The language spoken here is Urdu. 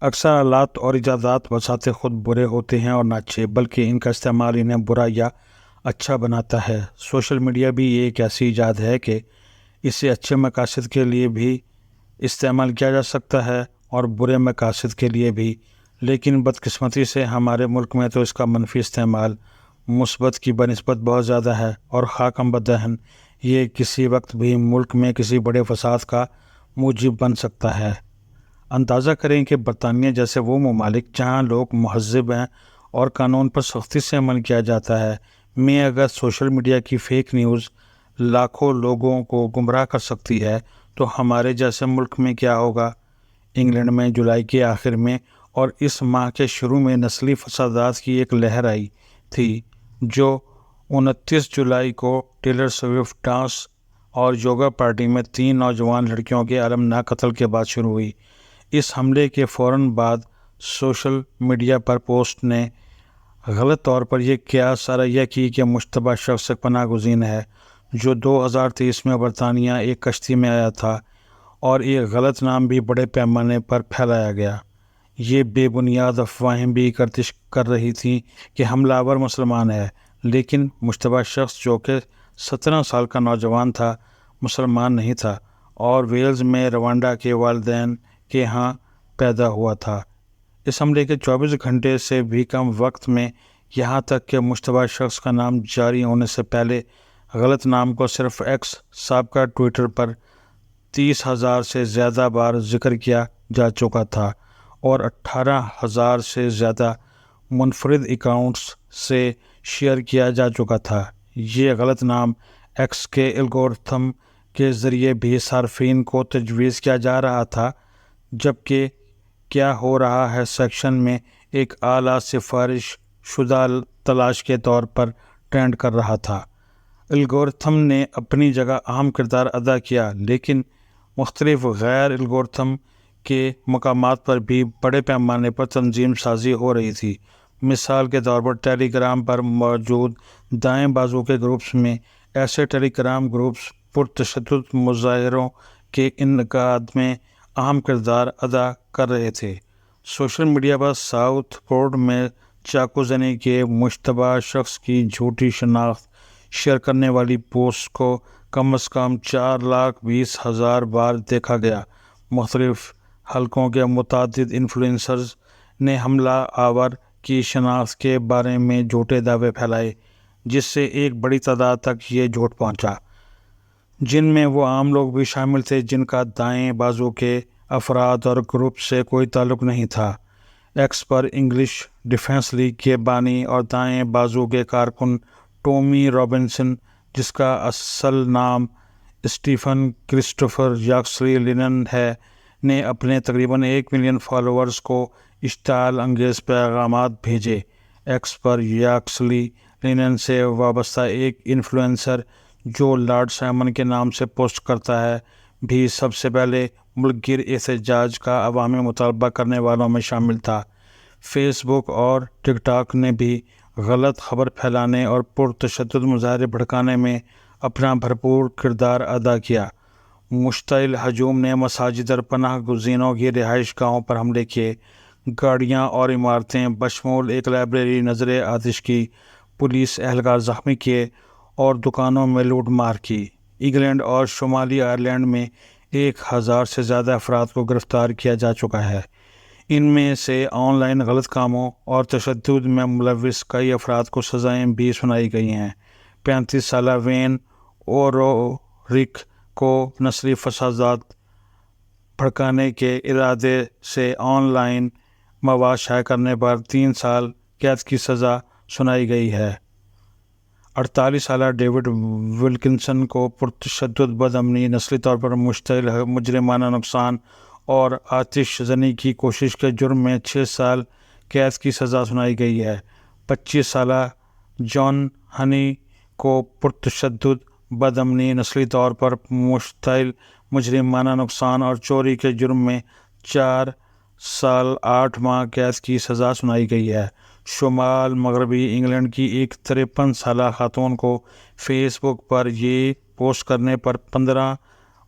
اکثر آلات اور ایجادات بذات خود برے ہوتے ہیں اور نہ اچھے، بلکہ ان کا استعمال انہیں برا یا اچھا بناتا ہے۔ سوشل میڈیا بھی ایک ایسی ایجاد ہے کہ اسے اچھے مقاصد کے لیے بھی استعمال کیا جا سکتا ہے اور برے مقاصد کے لیے بھی، لیکن بدقسمتی سے ہمارے ملک میں تو اس کا منفی استعمال مثبت کی بنسبت بہت زیادہ ہے، اور خاکم بدہن یہ کسی وقت بھی ملک میں کسی بڑے فساد کا موجب بن سکتا ہے۔ اندازہ کریں کہ برطانیہ جیسے وہ ممالک جہاں لوگ مہذب ہیں اور قانون پر سختی سے عمل کیا جاتا ہے، میں اگر سوشل میڈیا کی فیک نیوز لاکھوں لوگوں کو گمراہ کر سکتی ہے تو ہمارے جیسے ملک میں کیا ہوگا۔ انگلینڈ میں جولائی کے آخر میں اور اس ماہ کے شروع میں نسلی فسادات کی ایک لہر آئی تھی جو 29 جولائی کو ٹیلر سوئفٹ ڈانس اور یوگا پارٹی میں 3 نوجوان لڑکیوں کے المناک قتل کے بعد شروع ہوئی۔ اس حملے کے فوراً بعد سوشل میڈیا پر پوسٹ نے غلط طور پر یہ قیاس سرایہ کی کہ مشتبہ شخص ایک پناہ گزین ہے جو 2023 میں برطانیہ ایک کشتی میں آیا تھا، اور ایک غلط نام بھی بڑے پیمانے پر پھیلایا گیا۔ یہ بے بنیاد افواہیں بھی گردش کر رہی تھیں کہ حملہ آور مسلمان ہے، لیکن مشتبہ شخص جو کہ 17 سال کا نوجوان تھا مسلمان نہیں تھا اور ویلز میں روانڈا کے والدین کے ہاں پیدا ہوا تھا۔ اس حملے کے 24 گھنٹے سے بھی کم وقت میں، یہاں تک کہ مشتبہ شخص کا نام جاری ہونے سے پہلے غلط نام کو صرف ایکس سابقہ ٹویٹر پر 30,000 سے زیادہ بار ذکر کیا جا چکا تھا اور 18,000 سے زیادہ منفرد اکاؤنٹس سے شیئر کیا جا چکا تھا۔ یہ غلط نام ایکس کے الگورتھم کے ذریعے بھی صارفین کو تجویز کیا جا رہا تھا، جبکہ کیا ہو رہا ہے سیکشن میں ایک اعلیٰ سفارش شدہ تلاش کے طور پر ٹرینڈ کر رہا تھا۔ الگورتھم نے اپنی جگہ اہم کردار ادا کیا، لیکن مختلف غیر الگورتھم کے مقامات پر بھی بڑے پیمانے پر تنظیم سازی ہو رہی تھی۔ مثال کے طور پر ٹیلی گرام پر موجود دائیں بازو کے گروپس میں ایسے ٹیلی گرام گروپس پرتشدد مظاہروں کے انعقاد میں اہم کردار ادا کر رہے تھے۔ سوشل میڈیا پر ساؤتھ پورٹ میں چاقو زنی کے مشتبہ شخص کی جھوٹی شناخت شیئر کرنے والی پوسٹ کو کم از کم 4,20,000 بار دیکھا گیا۔ مختلف حلقوں کے متعدد انفلوئنسرز نے حملہ آور کی شناخت کے بارے میں جھوٹے دعوے پھیلائے، جس سے ایک بڑی تعداد تک یہ جھوٹ پہنچا، جن میں وہ عام لوگ بھی شامل تھے جن کا دائیں بازو کے افراد اور گروپ سے کوئی تعلق نہیں تھا۔ ایکس پر انگلش ڈیفنس لیگ کے بانی اور دائیں بازو کے کارکن ٹومی رابنسن، جس کا اصل نام اسٹیفن کرسٹوفر یاکسلی لینن ہے، نے اپنے تقریباً 1 ملین فالوورز کو اشتعال انگیز پیغامات بھیجے۔ ایکس پر یاکسلی لینن سے وابستہ ایک انفلوئنسر جو لارڈ سائمن کے نام سے پوسٹ کرتا ہے بھی سب سے پہلے ملک گیر احتجاج کا عوامی مطالبہ کرنے والوں میں شامل تھا۔ فیس بک اور ٹک ٹاک نے بھی غلط خبر پھیلانے اور پرتشدد مظاہرے بھڑکانے میں اپنا بھرپور کردار ادا کیا۔ مشتعل ہجوم نے مساجد اور پناہ گزینوں کی رہائش گاہوں پر حملے کیے، گاڑیاں اور عمارتیں بشمول ایک لائبریری نظر آتش کی، پولیس اہلکار زخمی کیے اور دکانوں میں لوٹ مار کی۔ انگلینڈ اور شمالی آئرلینڈ میں 1,000 سے زیادہ افراد کو گرفتار کیا جا چکا ہے۔ ان میں سے آن لائن غلط کاموں اور تشدد میں ملوث کئی افراد کو سزائیں بھی سنائی گئی ہیں۔ 35 سالہ وین اوروریک کو نسلی فسادات بھڑکانے کے ارادے سے آن لائن مواد شائع کرنے پر 3 سال قید کی سزا سنائی گئی ہے۔ 48 سالہ ڈیوڈ ولکنسن کو پرتشدد بدامنی، نسلی طور پر مشتعل مجرمانہ نقصان اور آتش زنی کی کوشش کے جرم میں 6 سال قید کی سزا سنائی گئی ہے۔ 25 سالہ جان ہنی کو پرتشدد بدامنی، نسلی طور پر مشتعل مجرمانہ نقصان اور چوری کے جرم میں 4 سال 8 ماہ قید کی سزا سنائی گئی ہے۔ شمال مغربی انگلینڈ کی ایک 53 سالہ خاتون کو فیس بک پر یہ پوسٹ کرنے پر 15